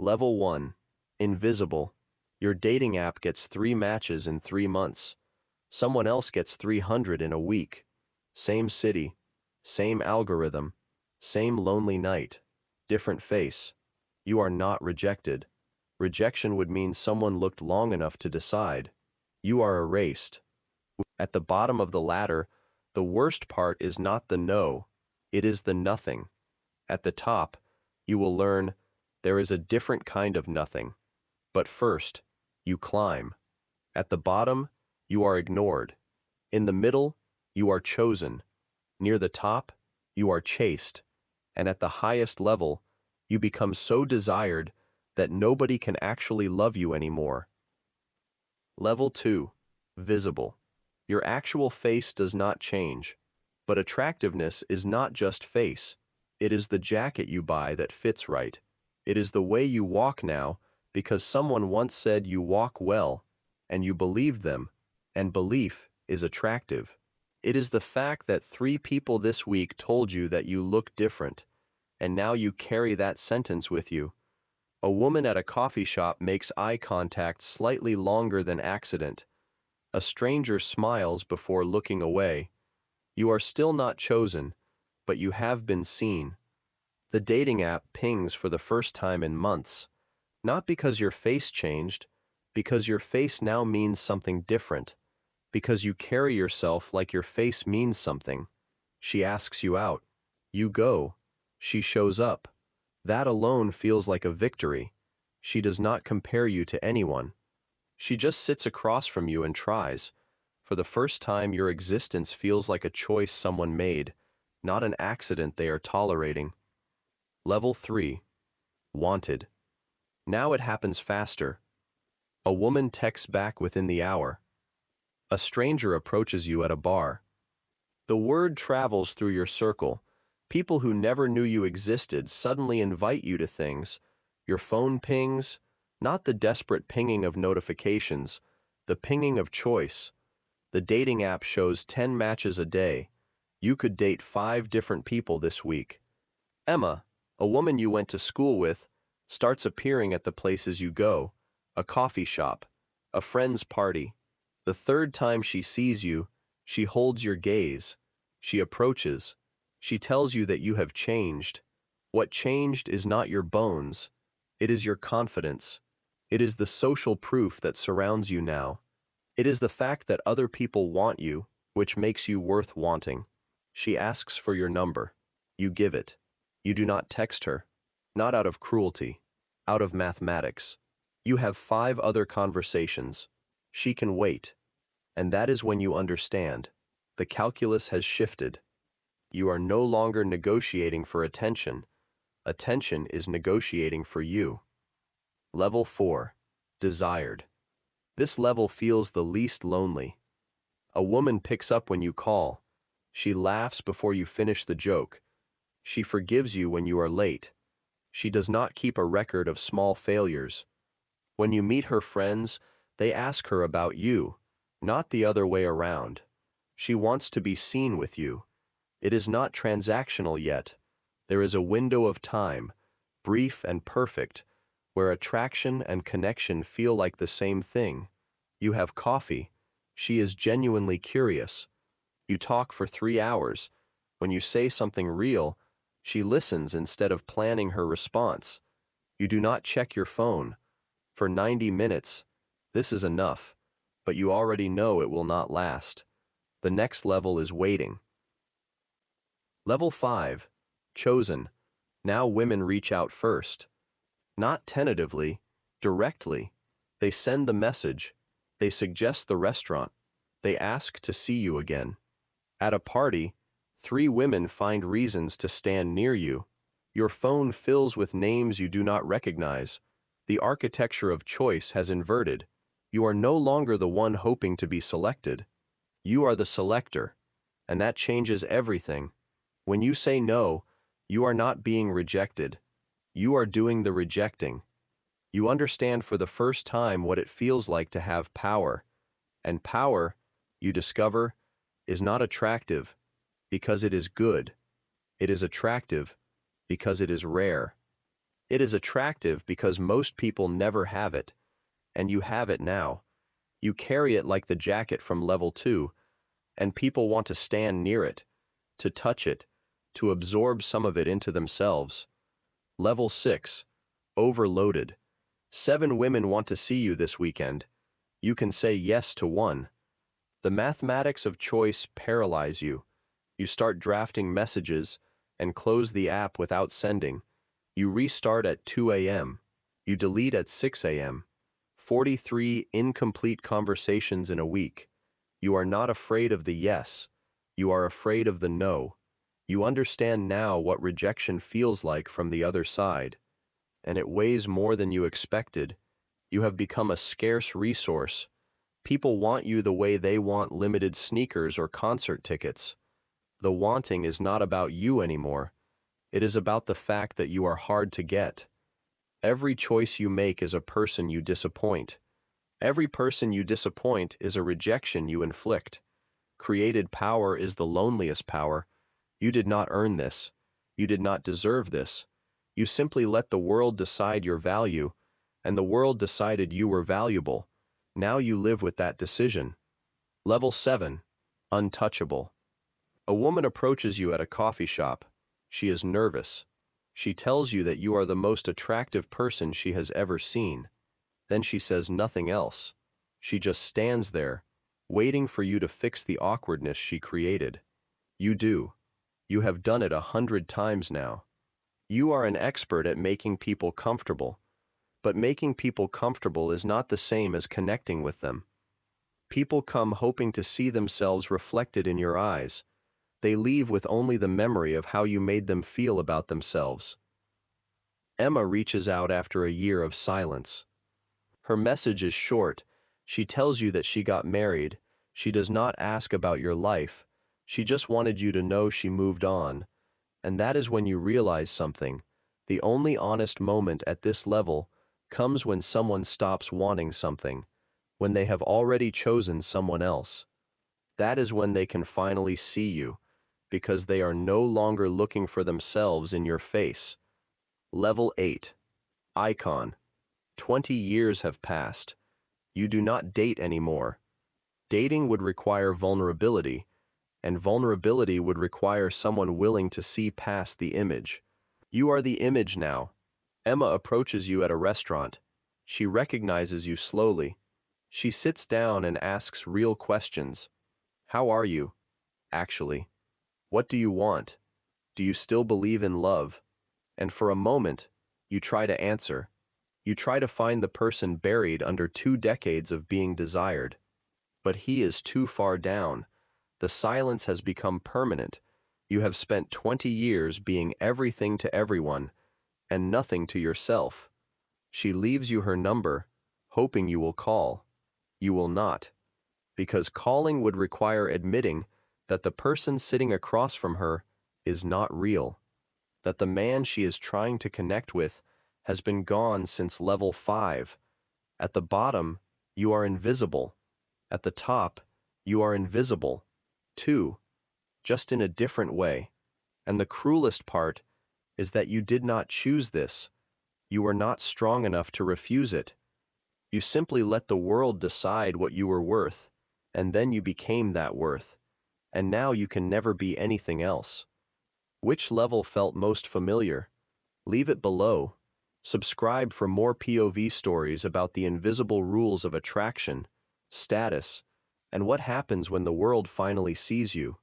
Level 1. Invisible. Your dating app gets 3 matches in 3 months. Someone else gets 300 in a week. Same city, same algorithm, same lonely night, different face. You are not rejected. Rejection would mean someone looked long enough to decide. You are erased. At the bottom of the ladder, the worst part is not the no, it is the nothing. At the top, you will learn there is a different kind of nothing. But first, you climb. At the bottom, you are ignored. In the middle, you are chosen. Near the top, you are chased. And at the highest level, you become so desired that nobody can actually love you anymore. Level 2. Visible. Your actual face does not change. But attractiveness is not just face. It is the jacket you buy that fits right. It is the way you walk now because someone once said you walk well, and you believed them, and belief is attractive. It is the fact that 3 people this week told you that you look different, and now you carry that sentence with you. A woman at a coffee shop makes eye contact slightly longer than accident. A stranger smiles before looking away. You are still not chosen, but you have been seen. The dating app pings for the first time in months. Not because your face changed, because your face now means something different. Because you carry yourself like your face means something. She asks you out. You go. She shows up. That alone feels like a victory. She does not compare you to anyone. She just sits across from you and tries. For the first time, your existence feels like a choice someone made, not an accident they are tolerating. Level 3. Wanted. Now it happens faster. A woman texts back within the hour. A stranger approaches you at a bar. The word travels through your circle. People who never knew you existed suddenly invite you to things. Your phone pings, not the desperate pinging of notifications, the pinging of choice. The dating app shows 10 matches a day. You could date 5 different people this week. Emma, a woman you went to school with, starts appearing at the places you go, a coffee shop, a friend's party. The third time she sees you, she holds your gaze. She approaches. She tells you that you have changed. What changed is not your bones. It is your confidence. It is the social proof that surrounds you now. It is the fact that other people want you, which makes you worth wanting. She asks for your number. You give it. You do not text her. Not out of cruelty. Out of mathematics. You have 5 other conversations. She can wait. And that is when you understand. The calculus has shifted. You are no longer negotiating for attention. Attention is negotiating for you. Level 4. Desired. This level feels the least lonely. A woman picks up when you call. She laughs before you finish the joke. She forgives you when you are late. She does not keep a record of small failures. When you meet her friends, they ask her about you, not the other way around. She wants to be seen with you. It is not transactional yet. There is a window of time, brief and perfect, where attraction and connection feel like the same thing. You have coffee. She is genuinely curious. You talk for 3 hours. When you say something real, she listens instead of planning her response. You do not check your phone. For 90 minutes, this is enough, but you already know it will not last. The next level is waiting. Level 5. Chosen. Now women reach out first. Not tentatively, directly. They send the message. They suggest the restaurant. They ask to see you again. At a party, 3 women find reasons to stand near you. Your phone fills with names you do not recognize. The architecture of choice has inverted. You are no longer the one hoping to be selected. You are the selector, and that changes everything. When you say no, you are not being rejected. You are doing the rejecting. You understand for the first time what it feels like to have power. And power, you discover, is not attractive because it is good. It is attractive because it is rare. It is attractive because most people never have it, and you have it now. You carry it like the jacket from level 2, and people want to stand near it, to touch it, to absorb some of it into themselves. Level 6. Overloaded. 7 women want to see you this weekend. You can say yes to one. The mathematics of choice paralyze you. You start drafting messages and close the app without sending. You restart at 2 a.m. You delete at 6 a.m. 43 incomplete conversations in a week. You are not afraid of the yes. You are afraid of the no. You understand now what rejection feels like from the other side, and it weighs more than you expected. You have become a scarce resource. People want you the way they want limited sneakers or concert tickets. The wanting is not about you anymore. It is about the fact that you are hard to get. Every choice you make is a person you disappoint. Every person you disappoint is a rejection you inflict. Created power is the loneliest power. You did not earn this. You did not deserve this. You simply let the world decide your value, and the world decided you were valuable. Now you live with that decision. Level 7. Untouchable. A woman approaches you at a coffee shop. She is nervous. She tells you that you are the most attractive person she has ever seen. Then she says nothing else. She just stands there, waiting for you to fix the awkwardness she created. You do. You have done it 100 times now. You are an expert at making people comfortable. But making people comfortable is not the same as connecting with them. People come hoping to see themselves reflected in your eyes. They leave with only the memory of how you made them feel about themselves. Emma reaches out after a year of silence. Her message is short. She tells you that she got married. She does not ask about your life. She just wanted you to know she moved on. And that is when you realize something. The only honest moment at this level comes when someone stops wanting something, when they have already chosen someone else. That is when they can finally see you, because they are no longer looking for themselves in your face. Level 8. Icon. 20 years have passed. You do not date anymore. Dating would require vulnerability, and vulnerability would require someone willing to see past the image. You are the image now. Emma approaches you at a restaurant. She recognizes you slowly. She sits down and asks real questions. How are you, actually? What do you want? Do you still believe in love? And for a moment, you try to answer. You try to find the person buried under 2 decades of being desired. But he is too far down. The silence has become permanent. You have spent 20 years being everything to everyone, and nothing to yourself. She leaves you her number, hoping you will call. You will not, because calling would require admitting that the person sitting across from her is not real, that the man she is trying to connect with has been gone since level 5. At the bottom, you are invisible. At the top, you are invisible, too, just in a different way. And the cruelest part is that you did not choose this. You were not strong enough to refuse it. You simply let the world decide what you were worth, and then you became that worth. And now you can never be anything else. Which level felt most familiar? Leave it below. Subscribe for more POV stories about the invisible rules of attraction, status, and what happens when the world finally sees you.